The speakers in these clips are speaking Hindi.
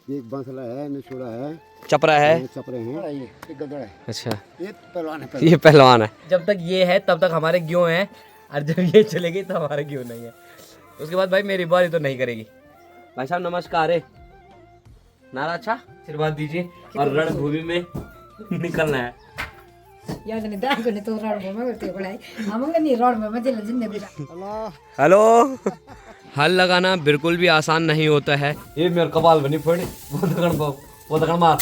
ये एक बांसला है, निचोड़ा है, चपरा है, चपरे हैं, ये एक गदड़ है। अच्छा ये पहलवान है। ये पहलवान है। जब तक ये है तब तक हमारे गेहूं हैं, और जब ये चले गई तो हमारे गेहूं नहीं है। उसके बाद भाई मेरी बारी तो नहीं करेगी। भाई साहब नमस्कार है, नारा अच्छा आशीर्वाद दीजिए और रणभूमि में निकलना है। हेलो। हल लगाना बिल्कुल भी आसान नहीं होता है। ये मेरे कपाल बनी पड़ी, वो दगड़ मार।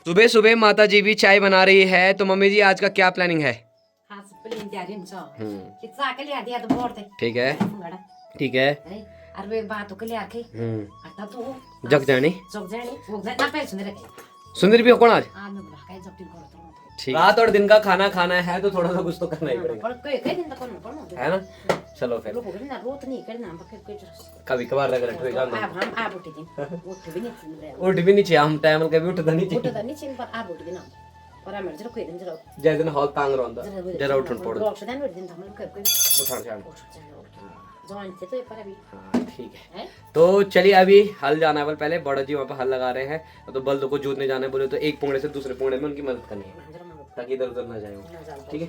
सुबह सुबह माता जी भी चाय बना रही है, तो मम्मी जी आज का क्या प्लानिंग है? ठीक है ठीक है। जग जानी सुंदर भी हो कौन आज? ठीक। रात और दिन का खाना खाना है तो थोड़ा सा कुछ तो करना ही पड़ेगा, है ना? चलो फिर कभी कभार लग रहा है उठ भी नहीं चाहिए, हम टाइम कभी उठता नहीं चाहिए। जैसे हॉल तांग रहा जरा उठन पड़ ठीक है। तो चलिए अभी हल जाना है, पहले बड़ा जी वहाँ पे हल लगा रहे हैं, तो बल्द को जोतने जाने बोले तो एक पुंगड़े से दूसरे पुंगड़े में उनकी मदद करनी है ताकि इधर उधर ना जाए। ठीक है।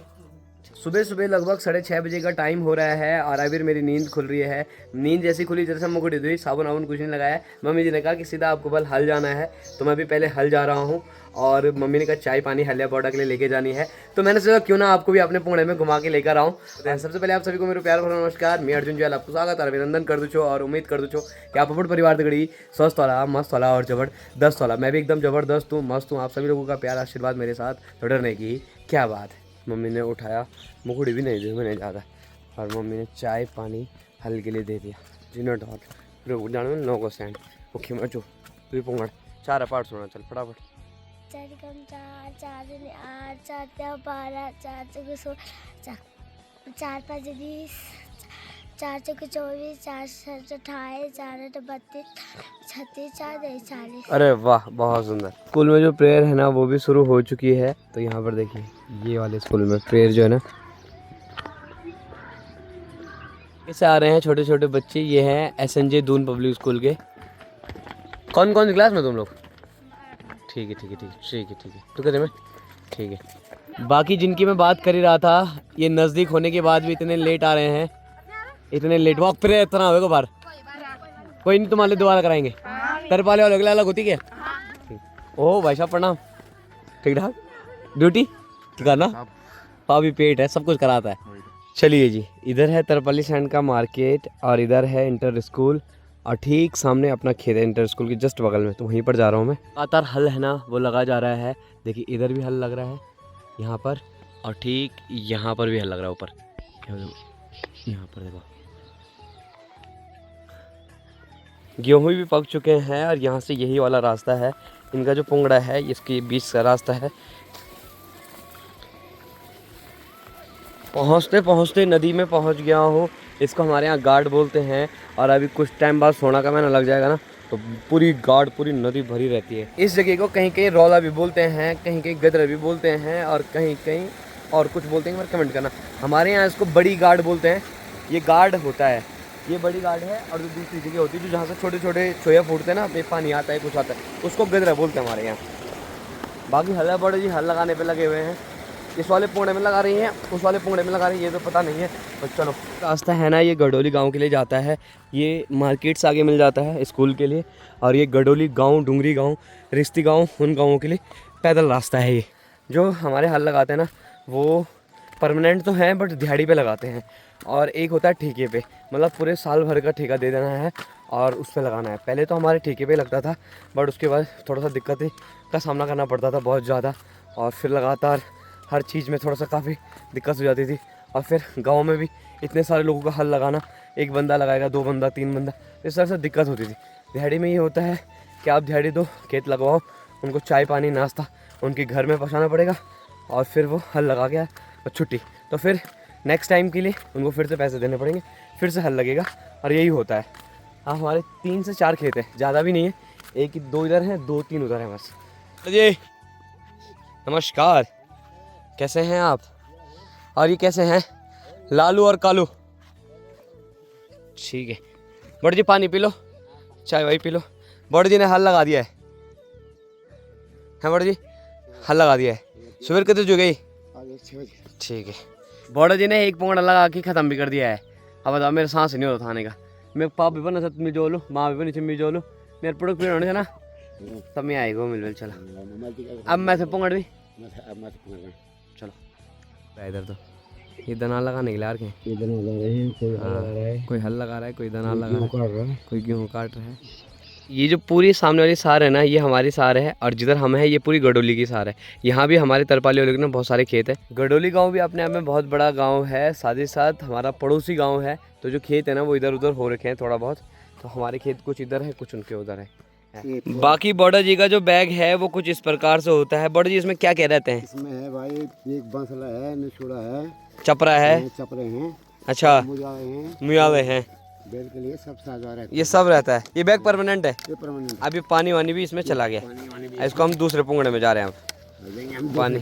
सुबह सुबह लगभग 6:30 बजे का टाइम हो रहा है और अभी मेरी नींद खुल रही है। नींद जैसी खुली जैसे मुँह उठी हुई, साबुन वाबुन कुछ नहीं लगाया। मम्मी जी ने कहा कि सीधा आपको बल हल जाना है, तो मैं अभी पहले हल जा रहा हूँ। और मम्मी ने कहा चाय पानी हलिया पाउडर के लिए लेके जानी है, तो मैंने सोचा क्यों ना आपको भी अपने पुणे में घुमा के लेकर आऊँ। सबसे पहले आप सभी को मेरे प्यार भरा नमस्कार। मैं अर्जुन जैल आपको स्वागत और अभिनंदन कर दूँ और उम्मीद कर दूँ कि आप अपने परिवार तगड़ी स्वस्थ वाला मस्त वाला और जबरदस्त वाला। मैं भी एकदम जबरदस्त हूँ, मस्त हूँ। आप सभी लोगों का प्यार आशीर्वाद मेरे साथ डरने की क्या बात है। मम्मी ने उठाया, मुकुड़ी भी नहीं दी मैंने ज़्यादा, और मम्मी ने चाय पानी हल के लिए दे दिया। जिन्हों डॉल फिर जाने में 9 सेंट भूखी मचो तू पोंगड़ 4 पार्ट सुना चल फटाफट। 4 कम 4 4 दूनी 8 4 तेरह 12 4 चौके 16 4 5 20 4 चौके 24 4 7 28 4 8 32 36 4 40। अरे वाह बहुत सुंदर। स्कूल में जो प्रेयर है ना वो भी शुरू हो चुकी है। तो यहाँ पर देखिए ये वाले स्कूल में प्रेयर जो है ना, कैसे आ रहे हैं छोटे छोटे बच्चे। ये हैं SNJ दून पब्लिक स्कूल के। कौन कौन सी क्लास में तुम लोग? ठीक है ठीक है ठीक है ठीक है ठीक है। तो कहते मैं ठीक है। बाकी जिनकी मैं बात कर ही रहा था, ये नज़दीक होने के बाद भी इतने लेट आ रहे हैं, इतने लेट। वॉक प्रेयर इतना होगा बार, कोई नहीं तुम्हारे दोबारा कराएंगे। तेरे पाले वाले अलग होती क्या? ओह भाई साहब प्रणाम। ठीक ठाक ड्यूटी ठीक है ना? पाभी पेट है, सब कुछ कराता है। चलिए जी, इधर है तरपली सैंड का मार्केट और इधर है इंटर स्कूल, और ठीक सामने अपना खेत है इंटर स्कूल के जस्ट बगल में। तो वहीं पर जा रहा हूँ मैं। लगातार हल है ना वो लगा जा रहा है। देखिए इधर भी हल लग रहा है यहाँ पर, और ठीक यहाँ पर भी हल लग रहा है ऊपर। यहाँ पर देखो गेहूँ भी पक चुके हैं, और यहाँ से यही वाला रास्ता है इनका जो पुंगड़ा है, इसके बीच का रास्ता है। पहुँचते पहुँचते नदी में पहुँच गया हूँ। इसको हमारे यहाँ गार्ड बोलते हैं, और अभी कुछ टाइम बाद सोना का महीना लग जाएगा ना, तो पूरी गार्ड पूरी नदी भरी रहती है। इस जगह को कहीं कहीं रौला भी बोलते हैं, कहीं कहीं गदर भी बोलते हैं, और कहीं कहीं और कुछ बोलते हैं। कमेंट करना। हमारे यहाँ इसको बड़ी गार्ड बोलते हैं। ये गार्ड होता है, ये बड़ी गार्ड है। और जो दूसरी जगह होती है जो जहाँ से छोटे छोटे छोया फूटते हैं ना, पानी आता है कुछ आता है, उसको गदरा बोलते हैं हमारे यहाँ। बाकी हल्ला बड़े जी हल लगाने पे लगे हुए हैं। इस वाले पुंगड़े में लगा रही हैं, उस वाले पुंगड़े में लगा रही है, ये तो पता नहीं है। बस चलो, रास्ता है ना ये गडोली गांव के लिए जाता है। ये मार्केट से आगे मिल जाता है स्कूल के लिए, और ये गडोली गांव, डूंगरी गांव, रिश्ती गांव, उन गांवों के लिए पैदल रास्ता है। ये जो हमारे हल लगाते हैं ना वो परमानेंट तो हैं बट दिहाड़ी पे लगाते हैं, और एक होता है ठेके पे, मतलब पूरे साल भर का ठेका दे देना है और उस पर लगाना है। पहले तो हमारे ठेके पे लगता था, बट उसके बाद थोड़ा सा दिक्कत का सामना करना पड़ता था बहुत ज़्यादा, और फिर लगातार हर चीज़ में थोड़ा सा काफ़ी दिक्कत हो जाती थी। और फिर गांव में भी इतने सारे लोगों का हल लगाना, एक बंदा लगाएगा, 2 बंदा, 3 बंदा, इस तरह से दिक्कत होती थी। दिहाड़ी में ये होता है कि आप दिहाड़ी दो, खेत लगवाओ, उनको चाय पानी नाश्ता उनके घर में पहुँचाना पड़ेगा और फिर वो हल लगा गया और छुट्टी। तो फिर नेक्स्ट टाइम के लिए उनको फिर से पैसे देने पड़ेंगे, फिर से हल लगेगा और यही होता है। हाँ, हमारे 3 से 4 खेत हैं, ज़्यादा भी नहीं है, 1-2 इधर हैं, 2-3 उधर हैं बस। जी नमस्कार, कैसे हैं आप? और ये कैसे हैं लालू और कालू? ठीक है बड़ जी, पानी पी लो, चाय वाई पी लो। बड़ जी ने हल लगा दिया है बड़ जी, हल लगा दिया है। सुबह कितने जो गई? ठीक है, बड़ जी ने एक पोंगड़ा लगा के ख़त्म भी कर दिया है। अब बताओ, मेरे सांस नहीं होता थाने का, मेरे पाप भी बना सकते मिजो लो, माँ भी बनी से मिजो लो, मेरे पुड़क पीड़ होने से ना तब मैं आएगा मिल चला। अब मैं से पोंगड़ भी चलो इधर। तो ये दना लगाने के लिए के कोई हल लगा रहा है, कोई दना लगा रहा है, कोई गेहूँ काट रहा है। ये जो पूरी सामने वाली सार है ना, ये हमारी सार है, और जिधर हम हैं ये पूरी गडोली की सार है। यहाँ भी हमारे तरपाली वाले के ना बहुत सारे खेत है। गडोली गांव भी अपने आप में बहुत बड़ा गांव है, साथ ही साथ हमारा पड़ोसी गांव है। तो जो खेत है ना वो इधर उधर हो रखे हैं थोड़ा बहुत, तो हमारे खेत कुछ इधर है, कुछ उनके उधर है। बाकी बॉर्डर जी का जो बैग है वो कुछ इस प्रकार से होता है। बॉर्डर जी इसमें क्या क्या रहते हैं? इसमें है भाई एक बंसला है, निचोड़ा है, चपरा है, चपरे हैं, अच्छा मुयावे हैं, बैल के लिए सब साजा रहता है। ये सब रहता है। ये बैग परमानेंट है? ये परमानेंट। अभी पानी वानी भी इसमें चला गया, इसको हम दूसरे पुंगड़े में जा रहे हैं अब पानी।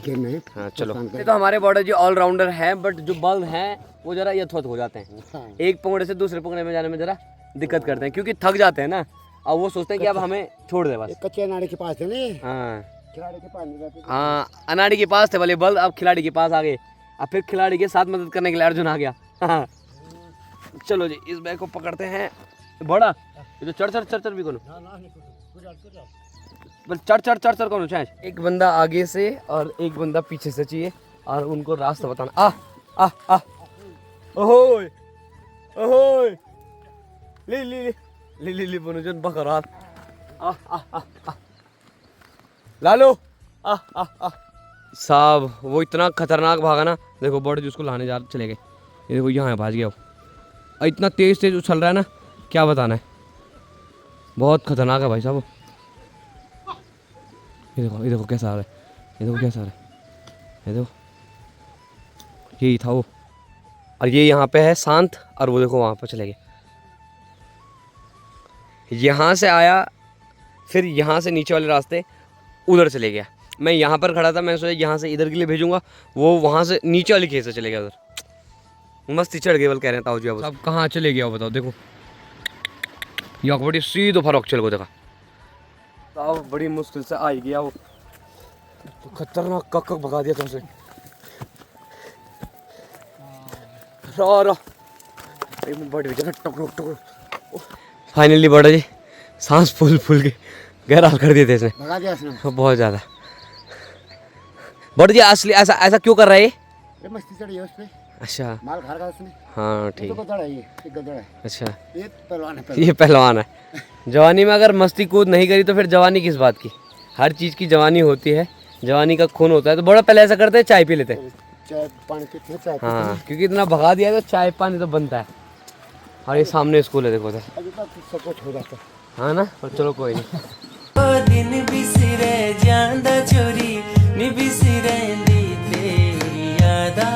हाँ चलो। ये तो हमारे बॉर्डर जी ऑलराउंडर हैं, बट जो बल्ब हैं वो जरा यथोत हो जाते हैं। एक पुंगड़े से दूसरे पुंगड़े में जाने में जरा दिक्कत करते हैं, क्योंकि थक जाते हैं ना, और वो सोचते हैं कि अब हमें छोड़ दे बस। कच्चे अनाड़ी के पास थे ना, हाँ खिलाड़ी के पास नहीं रहते। हाँ, अनाड़ी के पास थे वाले बल्ब, अब खिलाड़ी के पास आ गए। अब फिर खिलाड़ी के साथ मदद करने के लिए अर्जुन आ गया। हाँ चलो जी, इस बैग को पकड़ते हैं। बड़ा ये तो चढ़ भी कौन चढ़ कौन चाहे? एक बंदा आगे से और एक बंदा पीछे से चाहिए, और उनको रास्ता बताना। आ ओहोय ओहोय ले ले ले ले ले ले बनोजन बकरात लालो साहब, वो इतना खतरनाक भागा ना। देखो बॉडी जिसको लाने जा चले गए, ये देखो यहाँ भाग गया वो, इतना तेज उछल रहा है ना, क्या बताना है, बहुत खतरनाक है भाई साहब। ये देखो कैसा आ रहा है, ये देखो कैसा आ रहा है, ये देखो यही था वो। और ये यहाँ पे है शांत, और वो देखो वहाँ पर चले गए। यहाँ से आया, फिर यहाँ से नीचे वाले रास्ते उधर चले गया। मैं यहाँ पर खड़ा था, मैंने सोचा यहाँ से इधर के लिए भेजूंगा, वो वहाँ से नीचे वाली खेत से चले गया उधर। मस्ती चढ़ गई बल कह रहे हैं ताऊ जी। अब कहाँ चले गया बताओ? देखो यहाँ बड़ी सीधो फरोक चल गो, देखा ताऊ बड़ी मुश्किल से आ ही गया वो, तो खतरनाक कक भगा दिया तुमसे। फाइनली बड़ा जी सांस फूल के गहरा कर दिए थे इसने, भगा दिया इसने बहुत ज़्यादा। बड़ा जी असली ऐसा क्यों कर रहा है ये? मस्ती चढ़ी है उस पे, अच्छा माल खा रहा उसने। हाँ ठीक, तो गदड़ है ये, एक गदड़ है। अच्छा ये पहलवान है, ये पहलवान है। जवानी में अगर मस्ती कूद नहीं करी तो फिर जवानी किस बात की? हर चीज़ की जवानी होती है, जवानी का खून होता है। तो बड़ा पहले ऐसा करते हैं, चाय पी लेते हैं। चाय पानी पीते हैं, चाय हाँ, क्योंकि इतना भगा दिया तो चाय पानी तो बनता है। और ये सामने स्कूल है, देखो उधर। अभी तक सब कुछ हो जाता है। हाँ ना, और चलो कोई नहीं। दिन बिसरे जांदा चोरी नी बिसरेंदी तेरी यादा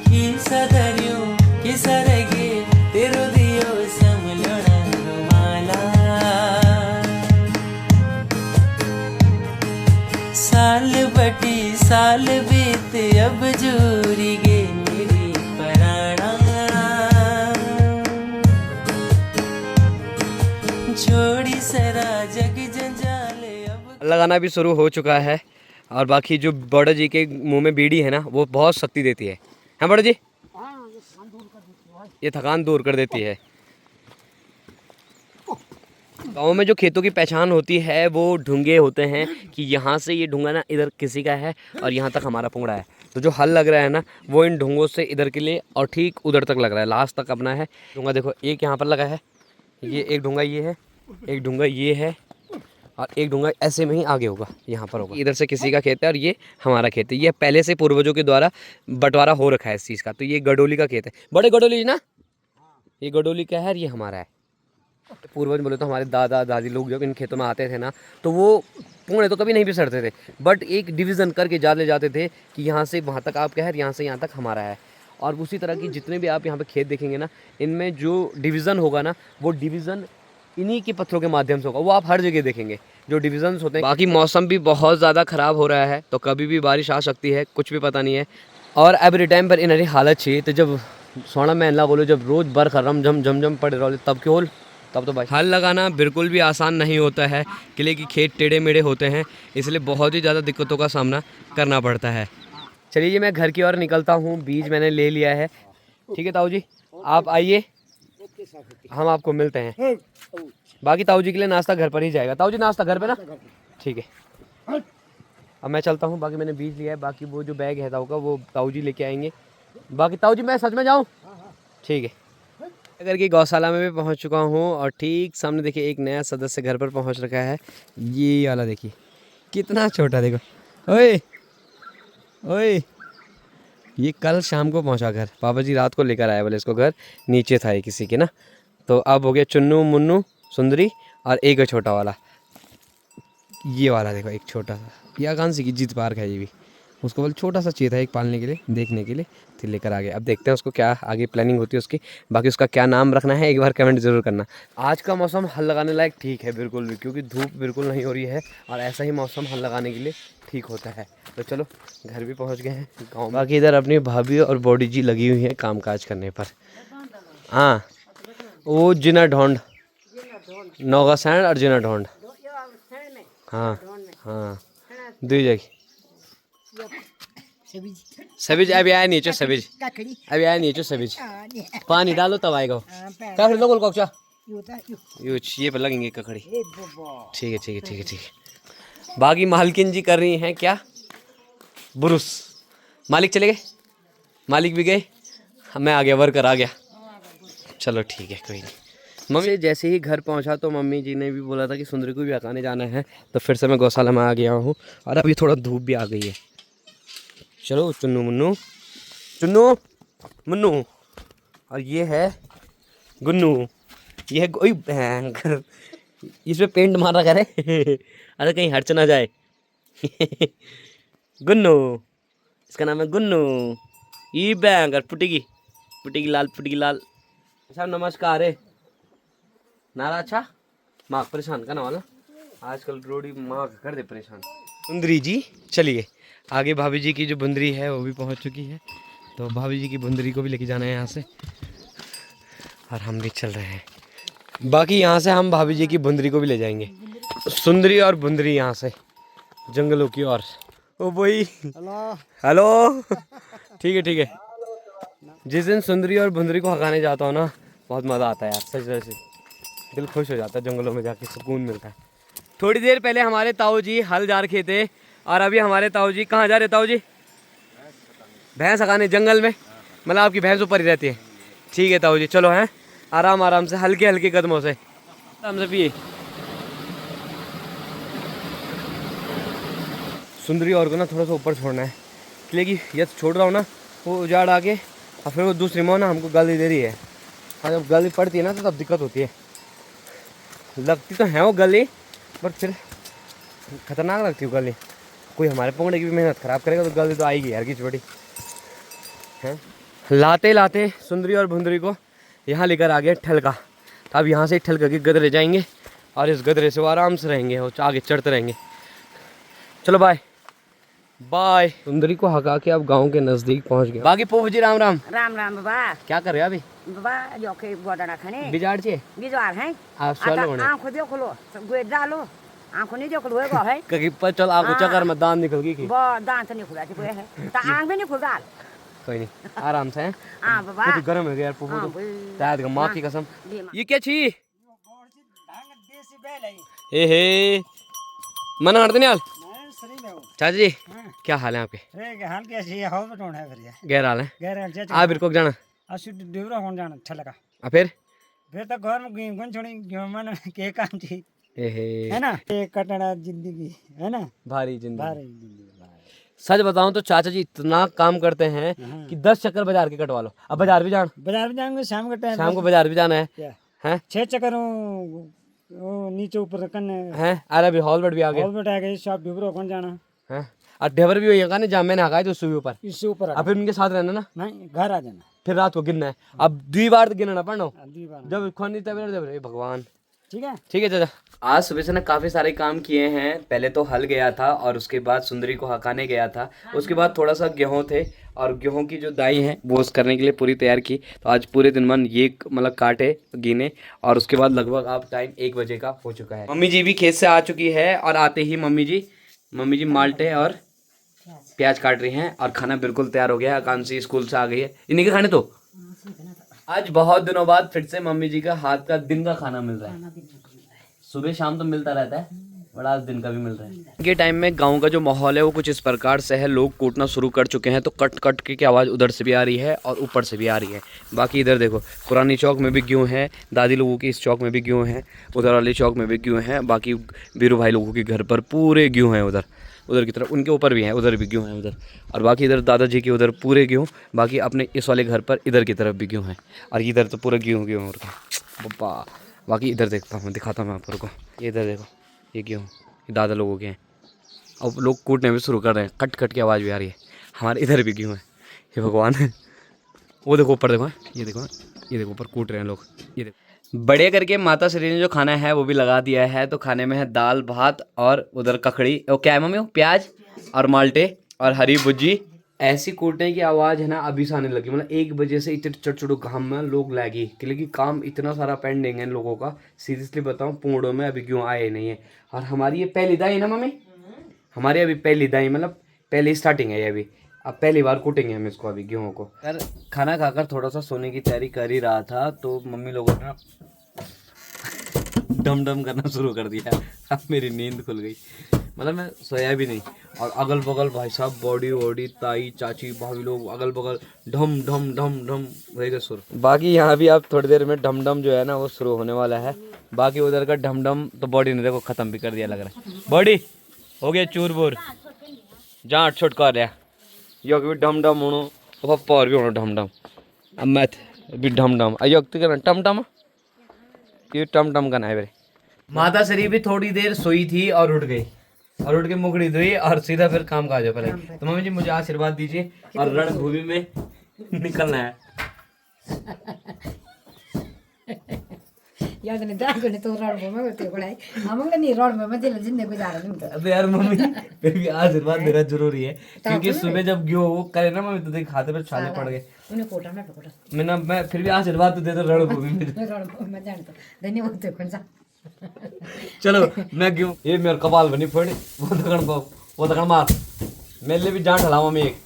की सदरियो की सरगे तेरो दियो समलना रुमाला साल बटी साल बीत अब जूरी गे मेरी पराणा छोड़ी सरा जग जंजाल अब। लगाना भी शुरू हो चुका है, और बाकी जो बड़ा जी के मुंह में बीड़ी है ना, वो बहुत शक्ति देती है। हाँ बड़ा जी, ये थकान दूर कर देती है। गाँव में जो खेतों की पहचान होती है वो ढूंगे होते हैं, कि यहाँ से ये ढूंगा ना इधर किसी का है, और यहाँ तक हमारा पुंगड़ा है। तो जो हल लग रहा है ना, वो इन ढूंगों से इधर के लिए और ठीक उधर तक लग रहा है, लास्ट तक अपना है ढूंगा। देखो एक यहाँ पर लगा है, ये एक ढूंगा ये है, एक ढूंगा ये है, और एक ढूंगा ऐसे में ही आगे होगा, यहाँ पर होगा। इधर से किसी का खेत है और ये हमारा खेत है। ये पहले से पूर्वजों के द्वारा बंटवारा हो रखा है इस चीज़ का। तो ये गडोली का खेत है, बड़े गडोली ना, ये गडोली का है और ये हमारा है। पूर्वज बोले तो हमारे दादा दादी लोग जब इन खेतों में आते थे ना, तो वो पूर्ण तो कभी नहीं भी सड़ते थे, बट एक डिवीज़न करके ले जाते थे कि यहाँ से वहाँ तक आपका है, यहाँ से यहाँ तक हमारा है। और उसी तरह की जितने भी आप यहाँ पे खेत देखेंगे ना, इनमें जो डिवीज़न होगा ना, वो डिवीज़न इन्हीं के पत्थरों के माध्यम से होगा। वो आप हर जगह देखेंगे जो डिविजन्स होते हैं। बाकी मौसम भी बहुत ज़्यादा ख़राब हो रहा है, तो कभी भी बारिश आ सकती है, कुछ भी पता नहीं है। और एवरी टाइम पर इनरी हालत चाहिए, तो जब सोना में अल्लाह बोलो, जब रोज़ बर खरम झम पड़ रहा तब क्यों होल, तब तो भाई हल लगाना बिल्कुल भी आसान नहीं होता है। किले की खेत टेढ़े मेढ़े होते हैं, इसलिए बहुत ही ज़्यादा दिक्कतों का सामना करना पड़ता है। चलिए मैं घर की ओर निकलता हूँ, बीज मैंने ले लिया है। ठीक है ताऊ जी, आप आइए, हम आपको मिलते हैं। बाकी ताऊ जी के लिए नाश्ता घर पर ही जाएगा। ताऊ जी नाश्ता घर पे ना, ठीक है। अब मैं चलता हूँ, बाकी मैंने बीज लिया है, बाकी वो जो बैग है ताऊ का वो ताऊ जी लेके आएंगे। बाकी ताऊ जी मैं सच में जाऊँ, ठीक है। अगर की गौशाला में भी पहुँच चुका हूँ और ठीक सामने देखिए एक नया सदस्य घर पर पहुँच रखा है। ये वाला देखिए कितना छोटा, देखो ओए ओए, ये कल शाम को पहुँचा घर, पापा जी रात को लेकर आए बोले इसको, घर नीचे था ये किसी के ना। तो अब हो गया चुन्नू मुन्नू सुंदरी और एक है छोटा वाला, ये वाला देखो एक छोटा सा, ये कौन सी की जीत पार्क है, ये भी उसको बोल छोटा सा चाहिए था एक पालने के लिए, देखने के लिए, फिर लेकर आ गए। अब देखते हैं उसको क्या आगे प्लानिंग होती है उसकी, बाकी उसका क्या नाम रखना है एक बार कमेंट ज़रूर करना। आज का मौसम हल लगाने लायक ठीक है बिल्कुल भी, क्योंकि धूप बिल्कुल नहीं हो रही है और ऐसा ही मौसम हल लगाने के लिए ठीक होता है। तो चलो घर भी पहुँच गए हैं गाँव। बाकी इधर अपनी भाभी और बॉडी जी लगी हुई है काम काज करने पर। हाँ वो जिना ढोंड, नौगा सैंड और जिना ढोंड, हाँ हाँ दुई जगह सब्ज अभी आया नीचे, सब्ज अभी आया नीचे, सब्ज पानी डालो तब आएगा। ककड़ी लो कोचा ये पर लगेंगे ककड़ी, ठीक है ठीक है ठीक है ठीक है। बाकी मालकिन जी कर रही हैं क्या, बुरुस। मालिक चले गए, मालिक भी गए, मैं आ गया, वर्कर आ गया। चलो ठीक है कोई नहीं। मम्मी जैसे ही घर पहुंचा तो मम्मी जी ने भी बोला था कि सुंदरी को भी हकाने जाना है, तो फिर से मैं गौशाला में आ गया हूँ और अभी थोड़ा धूप भी आ गई है। चलो चुन्नू मुन्नू, चुन्नू मुन्नू, और ये है गुन्नू, ये है कोई भयंकर, इसमें पेंट मार रखा है अरे कहीं हर्च ना जाए गुन्नू, इसका नाम है गुन्नू। ये भयंकर पुटेगी लाल, पुटेगी लाल। अच्छा नमस्कार है नारा, अच्छा माँ परेशान करना वाला आजकल रोडी माँ कर दे परेशान। बुंदरी जी चलिए, आगे भाभी जी की जो बुंदरी है वो भी पहुंच चुकी है, तो भाभी जी की बुंदरी को भी लेके जाना है यहाँ से, और हम भी चल रहे हैं। बाकी यहाँ से हम भाभी जी की बुंदरी को भी ले जाएंगे, सुंदरी और बुंदरी यहाँ से जंगलों की ओर। ओ भाई हेलो ठीक है। जिस दिन सुंदरी और बुंदरी को हकाने जाता हूँ ना, बहुत मज़ा आता है यार, सच से दिल खुश हो जाता है, जंगलों में जाके सुकून मिलता है। थोड़ी देर पहले हमारे ताऊ जी हल जा रखे थे और अभी हमारे ताऊ जी कहाँ जा रहे ताऊ जी? भैंस हकाने जंगल में, मतलब आपकी भैंस ऊपर ही रहती है। ठीक है ताऊ जी चलो हैं, आराम आराम से हल्के हल्के कदमों से आराम से पिए। सुंदरी और को ना थोड़ा सा ऊपर छोड़ना है, इसलिए कि ये छोड़ रहा हूँ ना वो उजाड़ आके और फिर वो दूसरी माँ ना हमको गाली दे रही है, और जब गाली पड़ती है ना तो तब दिक्कत होती है। लगती तो है वो गली, पर फिर खतरनाक लगती है गली। कोई हमारे पोंगड़े की भी मेहनत ख़राब करेगा तो गली तो आएगी यार की छोटी है। लाते लाते सुंदरी और भुंदरी को यहाँ लेकर आ गए ठलका, तो अब यहाँ से ठलका के गदरे जाएंगे और इस गदरे से वो आराम से रहेंगे और आगे चढ़ते रहेंगे। चलो बाय बाय। सुंदरी को हका के अब गांव के नज़दीक पहुँच गए। बाकी पोप जी राम राम। राम राम बाबा। क्या कर रहे हो अभी? बाबा जो के गोदना खाने बिजाड़ छे बिजार है आप चलो होने आंखों देखो लो गोद डालो आंखों नहीं देखो होएगा है कहीं पर चल आपको चक्कर में दांत निकल गई की वो दांत नहीं खुला थी है ता आंख भी नहीं खुल डाल। कोई नहीं आराम से हैं। हां बाबा तो गर्म हो गया यार पुपू तो शायद का मां की कसम। ये क्या छी ए हे मना हटते नहीं हाल चाचा जी क्या हाल है आपके? अरे हाल कैसी है? हाउ बटोन है फिर गैर हाल है गैर हाल चाचा आप बिरको जाना असु डिबरा होन जाना ठलका फिर तो घर में गुन छोड़ी मन के काम थी ए हे है ना, एक कटड़ा जिंदगी है ना, भारी जिंदगी। भारी जिंदगी। सच बताऊं तो चाचा जी इतना काम करते हैं कि 10 चक्कर बाजार के कटवा लो। अब बाजार भी जाना, बाजार में जाएंगे शाम के टाइम, शाम को बाजार भी जाना हैं 6 चक्कर वो नीचे ऊपर कन्ने हैं अरे अभी हॉल बट भी आ गया हॉल बैठा गए शॉप ढूंढ कौन जाना हैं और ड्राइवर भी होगा ना जहाँ मैंने हकाया तो उससे भी ऊपर इससे ऊपर अब फिर उनके साथ रहना ना नहीं घर आ जाना फिर रात को गिनना है अब 2 बार तो गिनना पड़ना अगली बार जब खोनी तब जब भगवान ठीक है ठीक है चाचा आज सुबह से ना काफ़ी सारे काम किए हैं पहले तो हल गया था और उसके बाद सुंदरी को हकाने गया था उसके बाद थोड़ा सा गेहूं थे और गेहूं की जो दाई है वो उस करने के लिए पूरी तैयार की तो आज पूरे दिन मन ये मतलब काटे गिने और उसके बाद लगभग अब टाइम 1 बजे का हो चुका है मम्मी जी भी खेत से आ चुकी है और आते ही मम्मी जी माल्टे और प्याज काट रही हैं और खाना बिल्कुल तैयार हो गया है आकांक्षी स्कूल से आ गई है इन्हीं के खाने तो आज बहुत दिनों बाद फिर से मम्मी जी का हाथ का दिन का खाना मिल रहा है सुबह शाम तो मिलता रहता है बड़ा आज दिन का भी मिल रहा है के टाइम में गांव का जो माहौल है वो कुछ इस प्रकार से है लोग कूटना शुरू कर चुके हैं तो कट कट की आवाज़ उधर से भी आ रही है और ऊपर से भी आ रही है बाकी इधर देखो पुरानी चौक में भी गेहूँ है दादी लोगों की इस चौक में भी गेहूँ है उधर वाली चौक में भी गेहूँ है बाकी बीरू भाई लोगों के घर पर पूरे गेहूँ हैं उधर की तरफ उनके ऊपर भी हैं उधर भी गेहूँ हैं उधर और बाकी इधर दादाजी के उधर पूरे गेहूँ बाकी अपने इस वाले घर पर इधर की तरफ भी गेहूँ हैं और इधर तो पूरा गेहूँ और पप्पा बाकी इधर देखता हूँ दिखाता हूँ मैं आपको ये इधर देखो ये गेहूँ ये दादा लोगों के हैं अब लोग कूटने भी शुरू कर रहे हैं कट कट की आवाज़ भी आ रही है हमारे इधर भी गेहूँ है ये भगवान है वो देखो ऊपर देखो ये देखो ऊपर कूट रहे हैं लोग ये देखो बढ़िया करके माता श्री ने जो खाना है वो भी लगा दिया है तो खाने में है दाल भात और उधर ककड़ी वो क्या है मम्मी वो प्याज और माल्टे और हरी भुजी ऐसी कूटने की आवाज़ है ना अभी से आने लगी मतलब 1 बजे से इतने चटचटो काम में लोग लगी क्योंकि काम इतना सारा पेंडिंग है इन लोगों का सीरियसली बताऊँ पूर्णों में अभी क्यों आए नहीं है और हमारी ये पहली दाई है ना मम्मी हमारी अभी पहली दाई मतलब पहली स्टार्टिंग है ये अभी अब पहली बार कूटेंगे हम इसको अभी गेहूँ को यार खाना खाकर थोड़ा सा सोने की तैयारी कर ही रहा था तो मम्मी लोगों ने डम डम करना शुरू कर दिया अब मेरी नींद खुल गई मतलब मैं सोया भी नहीं और अगल बगल भाई साहब बॉडी वॉडी ताई चाची भाभी लोग अगल बगल ढम ढम ढम ढम रहेगा सुर बाकी यहाँ भी अब थोड़ी देर में ढम ढम जो है ना वो शुरू होने वाला है बाकी उधर का ढम ढम तो बॉडी ने देखो ख़त्म भी कर दिया लग रहा है बॉडी हो गया चूर बूर जहाँ छुट कर रहा यो भी ढम ढम होनो पप्पा और भी होना ढम ढम अब मैं भी ढम ढम अयो करना टम टम ये टम टम करना है मेरे माता श्री भी थोड़ी देर सोई थी और उठ गई और उठ के मुकड़ी धोई और सीधा फिर काम काज पर है तो मम्मी जी मुझे आशीर्वाद दीजिए और रणभूमि में निकलना है याद नहीं था कोने तो रणभूमि में तो कोलाई हमंग नहीं रणभूमि में दिल जिंदगी गुजारा नहीं तो अबे यार मम्मी फिर भी आशीर्वाद देना जरूरी है क्योंकि सुबह जब गेहूं वो करे ना मम्मी तो देख हाथ पे छाले पड़ गए उन्हें कोटा में पकड़ा मैं फिर भी आशीर्वाद तो दे दो रणभूमि में रणभूमि में जान तो धन्यवाद तो कौन सा चलो मैं क्यों ये मेरे कपाल बनी पड़ी वो दकड़ मार मेरे लिए भी जान ढलावा में एक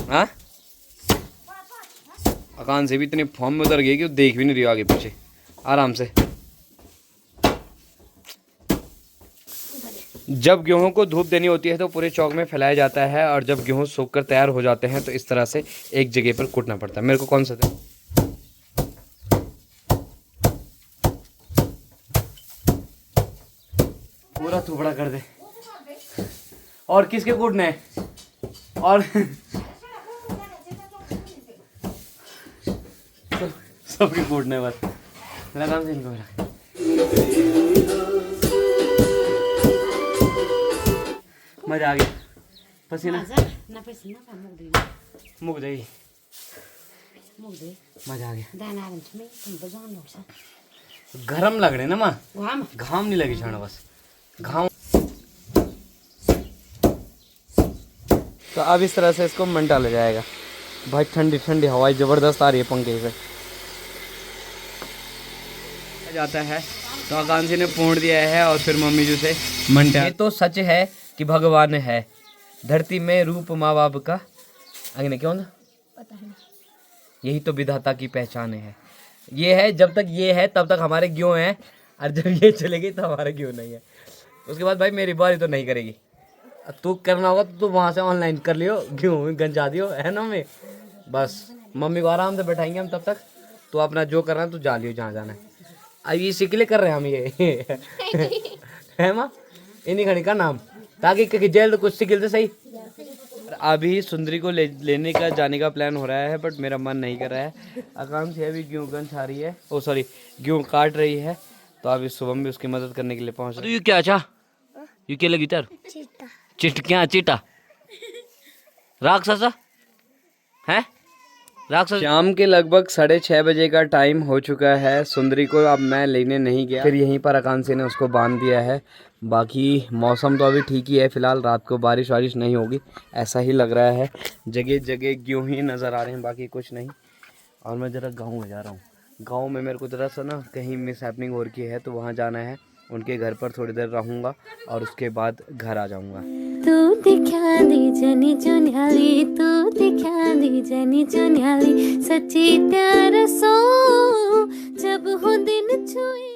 हाँ अकान से भी इतनी फॉर्म में उतर गई कि देख भी नहीं रही आगे पीछे आराम से जब गेहूं को धूप देनी होती है तो पूरे चौक में फैलाया जाता है और जब गेहूं सूखकर तैयार हो जाते हैं तो इस तरह से एक जगह पर कूटना पड़ता है मेरे को कौन सा था पूरा थोपड़ा कर दे और किसके कूटने और सबके कूटने बस मेरा काम से इनको मेरा मजा आ गया पसीना ना पसीना का मुक जाई मुझे मजा आ गया दाना आरम में तुम बजान लोग सा गरम लग रहे ना माँ घाम घाम नहीं लगी छाना बस घाम तो अब इस तरह से इसको मन डाला जाएगा भाई ठंडी ठंडी हवाई ज़बरदस्त आ रही है पंखे से जाता है तो आकांक्षी ने पूर्ण दिया है और फिर मम्मी जी से मंटा ये तो सच है कि भगवान है धरती में रूप माँ बाप का अग्नि क्यों ना यही तो विधाता की पहचान है ये है जब तक ये है तब तक हमारे गेहूँ हैं और जब ये चलेगी तो हमारे गेहूँ नहीं है उसके बाद भाई मेरी बारी तो नहीं करेगी तू करना होगा तो तू वहाँ से ऑनलाइन कर लियो गेहूँ गंजा दियो है ना मैं बस मम्मी को आराम से बैठाएंगे हम तब तक तो अपना जो करना है तू जा लियो जहाँ जाना है अब ये इसी के लिए कर रहे हैं हम ये है माँ इन्हीं खड़ी का नाम ताकि जेल तो कुछ सिकिल तो सही अभी सुंदरी को लेने का जाने का प्लान हो रहा है, बट मेरा मन नहीं कर रहा है। आकांक्षी अभी गेहूँ गन छा रही है, ओ सॉरी गेहूँ काट रही है, तो अभी सुबह भी उसकी मदद करने के लिए पहुँच रही है। क्या चाह यू क्या लगी तर चीता क्या चीटा राक्षसा है राक्षस। शाम के लगभग 6:30 बजे का टाइम हो चुका है। सुंदरी को अब मैं लेने नहीं गया, फिर यहीं पर आकांक्षी ने उसको बांध दिया है। बाकी मौसम तो अभी ठीक ही है, फिलहाल रात को बारिश वारिश नहीं होगी ऐसा ही लग रहा है। जगह जगह गेहूं ही नज़र आ रहे हैं, बाकी कुछ नहीं। और मैं ज़रा गाँव में जा रहा हूँ। गाँव में मेरे को ज़रा सा ना कहीं मिस हैपनिंग हो रही है, तो वहाँ जाना है। उनके घर पर थोड़ी देर रहूँगा और उसके बाद घर आ जाऊँगा। तू दिखा दी जनी चुन्याली, तू दिखा दी जनी चुन्याली, सच्ची प्यार सो जब हो दिन छुए।